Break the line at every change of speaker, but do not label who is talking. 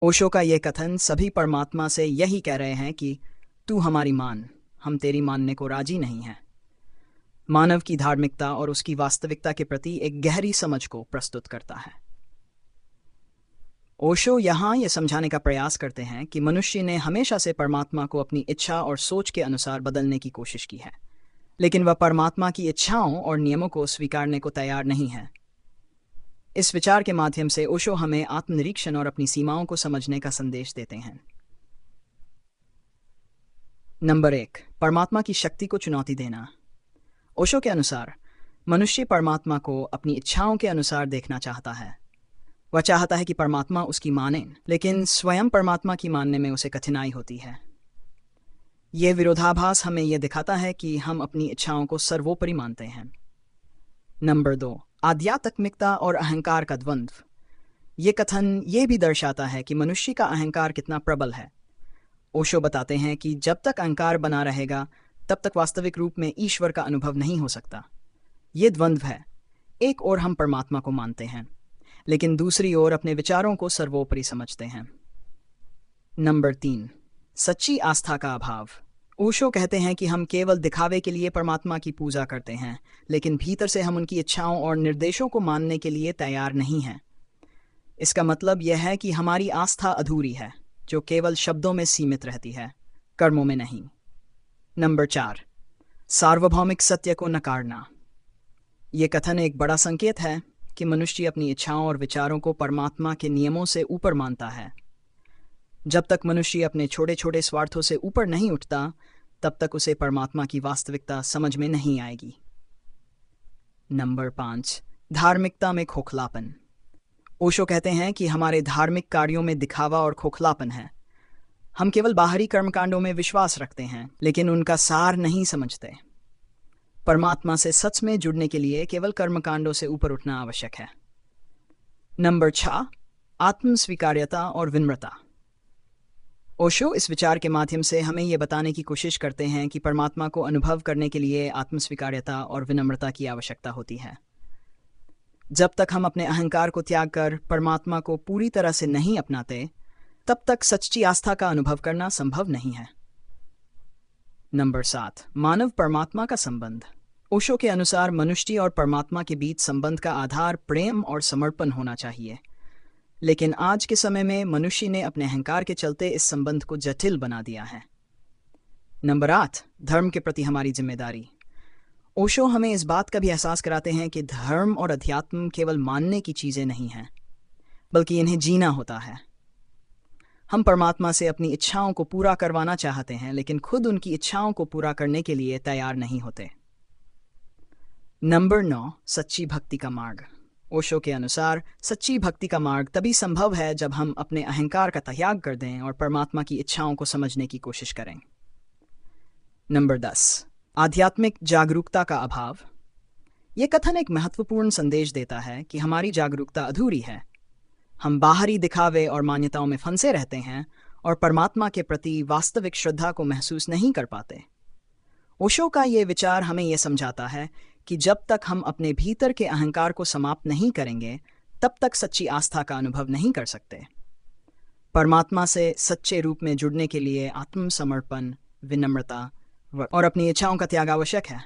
ओशो का ये कथन सभी परमात्मा से यही कह रहे हैं कि तू हमारी मान, हम तेरी मानने को राजी नहीं हैं। मानव की धार्मिकता और उसकी वास्तविकता के प्रति एक गहरी समझ को प्रस्तुत करता है। ओशो यहाँ ये समझाने का प्रयास करते हैं कि मनुष्य ने हमेशा से परमात्मा को अपनी इच्छा और सोच के अनुसार बदलने की कोशिश की है, लेकिन वह परमात्मा की इच्छाओं और नियमों को स्वीकारने को तैयार नहीं है। इस विचार के माध्यम से ओशो हमें आत्मनिरीक्षण और अपनी सीमाओं को समझने का संदेश देते हैं। नंबर 1, परमात्मा की शक्ति को चुनौती देना। ओशो के अनुसार मनुष्य परमात्मा को अपनी इच्छाओं के अनुसार देखना चाहता है। वह चाहता है कि परमात्मा उसकी माने, लेकिन स्वयं परमात्मा की मानने में उसे कठिनाई होती है। यह विरोधाभास हमें यह दिखाता है कि हम अपनी इच्छाओं को सर्वोपरि मानते हैं। नंबर 2, आध्यात्मिकता और अहंकार का द्वंद्व। ये कथन ये भी दर्शाता है कि मनुष्य का अहंकार कितना प्रबल है। ओशो बताते हैं कि जब तक अहंकार बना रहेगा तब तक वास्तविक रूप में ईश्वर का अनुभव नहीं हो सकता। ये द्वंद्व है, एक ओर हम परमात्मा को मानते हैं, लेकिन दूसरी ओर अपने विचारों को सर्वोपरि समझते हैं। नंबर 3, सच्ची आस्था का अभाव। ओशो कहते हैं कि हम केवल दिखावे के लिए परमात्मा की पूजा करते हैं, लेकिन भीतर से हम उनकी इच्छाओं और निर्देशों को मानने के लिए तैयार नहीं हैं। इसका मतलब यह है कि हमारी आस्था अधूरी है, जो केवल शब्दों में सीमित रहती है, कर्मों में नहीं। नंबर 4, सार्वभौमिक सत्य को नकारना। ये कथन एक बड़ा संकेत है कि मनुष्य अपनी इच्छाओं और विचारों को परमात्मा के नियमों से ऊपर मानता है। जब तक मनुष्य अपने छोटे छोटे स्वार्थों से ऊपर नहीं उठता, तब तक उसे परमात्मा की वास्तविकता समझ में नहीं आएगी। नंबर 5, धार्मिकता में खोखलापन। ओशो कहते हैं कि हमारे धार्मिक कार्यों में दिखावा और खोखलापन है। हम केवल बाहरी कर्मकांडों में विश्वास रखते हैं, लेकिन उनका सार नहीं समझते। परमात्मा से सच में जुड़ने के लिए केवल कर्मकांडों से ऊपर उठना आवश्यक है। नंबर 6, आत्मस्वीकार्यता और विनम्रता। ओशो इस विचार के माध्यम से हमें यह बताने की कोशिश करते हैं कि परमात्मा को अनुभव करने के लिए आत्मस्वीकार्यता और विनम्रता की आवश्यकता होती है। जब तक हम अपने अहंकार को त्याग कर परमात्मा को पूरी तरह से नहीं अपनाते, तब तक सच्ची आस्था का अनुभव करना संभव नहीं है। नंबर 7, मानव परमात्मा का संबंध। ओशो के अनुसार मनुष्य और परमात्मा के बीच संबंध का आधार प्रेम और समर्पण होना चाहिए, लेकिन आज के समय में मनुष्य ने अपने अहंकार के चलते इस संबंध को जटिल बना दिया है। नंबर 8, धर्म के प्रति हमारी जिम्मेदारी। ओशो हमें इस बात का भी एहसास कराते हैं कि धर्म और अध्यात्म केवल मानने की चीजें नहीं हैं, बल्कि इन्हें जीना होता है। हम परमात्मा से अपनी इच्छाओं को पूरा करवाना चाहते हैं, लेकिन खुद उनकी इच्छाओं को पूरा करने के लिए तैयार नहीं होते। नंबर 9, सच्ची भक्ति का मार्ग। ओशो के अनुसार सच्ची भक्ति का मार्ग तभी संभव है जब हम अपने अहंकार का त्याग कर दें और परमात्मा की इच्छाओं को समझने की कोशिश करें। नंबर 10, आध्यात्मिक जागरूकता का अभाव। यह कथन एक महत्वपूर्ण संदेश देता है कि हमारी जागरूकता अधूरी है। हम बाहरी दिखावे और मान्यताओं में फंसे रहते हैं और परमात्मा के प्रति वास्तविक श्रद्धा को महसूस नहीं कर पाते। ओशो का ये विचार हमें यह समझाता है कि जब तक हम अपने भीतर के अहंकार को समाप्त नहीं करेंगे, तब तक सच्ची आस्था का अनुभव नहीं कर सकते। परमात्मा से सच्चे रूप में जुड़ने के लिए आत्मसमर्पण, विनम्रता और अपनी इच्छाओं का त्याग आवश्यक है।